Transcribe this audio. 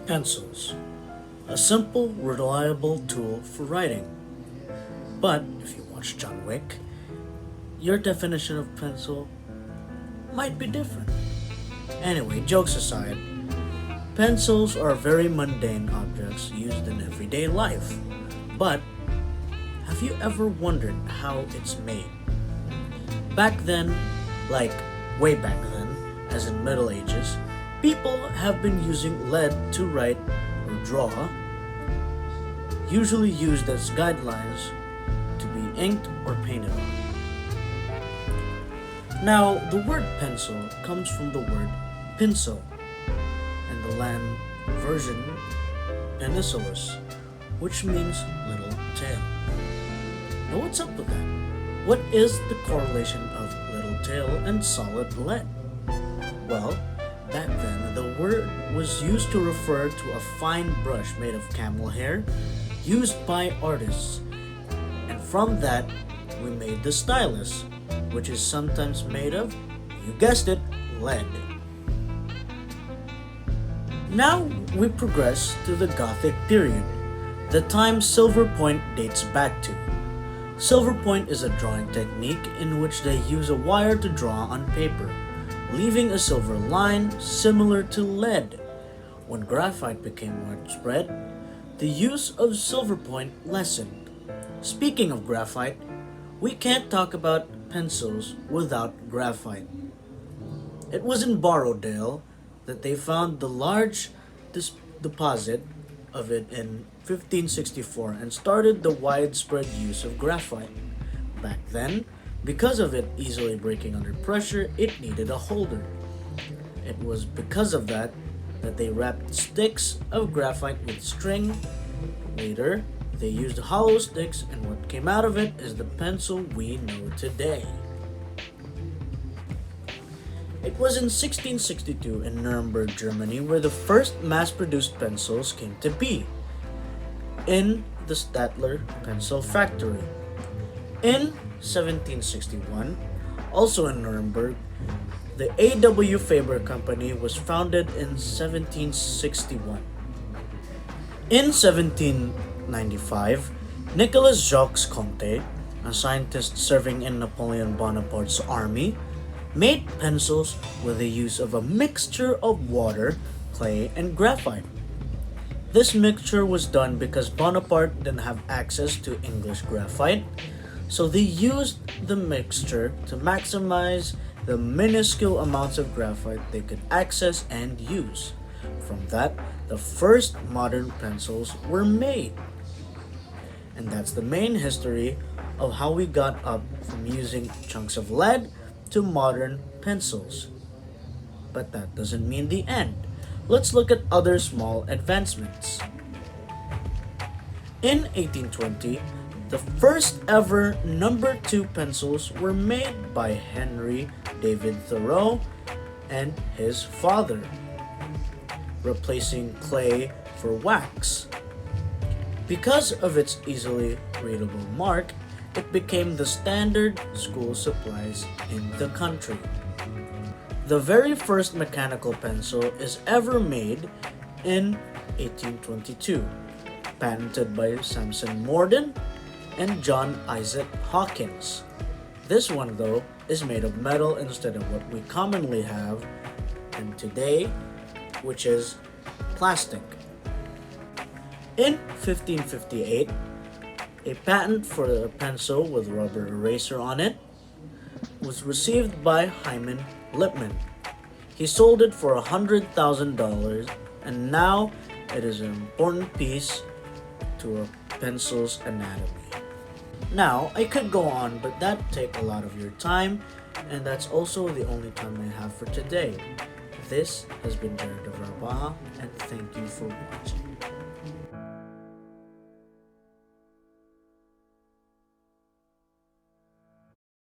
Pencils. A simple, reliable tool for writing. But if you watch John Wick, your definition of pencil might be different. Anyway, jokes aside, pencils are very mundane objects used in everyday life. But have you ever wondered how it's made? Back then, like way back then, as in Middle Ages, people have been using lead to write or draw, usually used as guidelines to be inked or painted on. Now, the word pencil comes from the word pincel, and the Latin version penicillus, which means little tail. Now, what's up with that? What is the correlation of little tail and solid lead? Well, back then, the word was used to refer to a fine brush made of camel hair used by artists. And from that, we made the stylus, which is sometimes made of, you guessed it, lead. Now we progress to the Gothic period, the time silver point dates back to. Silver point is a drawing technique in which they use a wire to draw on paper, leaving a silver line similar to lead. When graphite became widespread, the use of silver point lessened. Speaking of graphite, we can't talk about pencils without graphite. It was in Borrowdale that they found the large deposit of it in 1564 and started the widespread use of graphite. Back then, because of it easily breaking under pressure, it needed a holder. It was because of that they wrapped sticks of graphite with string. Later, they used hollow sticks, and what came out of it is the pencil we know today. It was in 1662 in Nuremberg, Germany, where the first mass-produced pencils came to be, in the Stadler Pencil Factory. In 1761, also in Nuremberg, the A.W. Faber Company was founded in 1761. In 1795, Nicolas Jacques Conté, a scientist serving in Napoleon Bonaparte's army, made pencils with the use of a mixture of water, clay, and graphite. This mixture was done because Bonaparte didn't have access to English graphite, so they used the mixture to maximize the minuscule amounts of graphite they could access and use. From that, the first modern pencils were made. And that's the main history of how we got up from using chunks of lead to modern pencils. But that doesn't mean the end. Let's look at other small advancements. In 1820, the first ever number 2 pencils were made by Henry David Thoreau and his father, replacing clay for wax. Because of its easily readable mark, it became the standard school supplies in the country. The very first mechanical pencil is ever made in 1822, patented by Samson Morden and John Isaac Hawkins. This one, though, is made of metal instead of what we commonly have and today, which is plastic. In 1558, a patent for a pencil with rubber eraser on it was received by Hyman Lipman. He sold it for $100,000, and now it is an important piece to a pencil's anatomy. Now, I could go on, but that'd take a lot of your time, and that's also the only time I have for today. This has been Jared of Rabaha, and thank you for watching.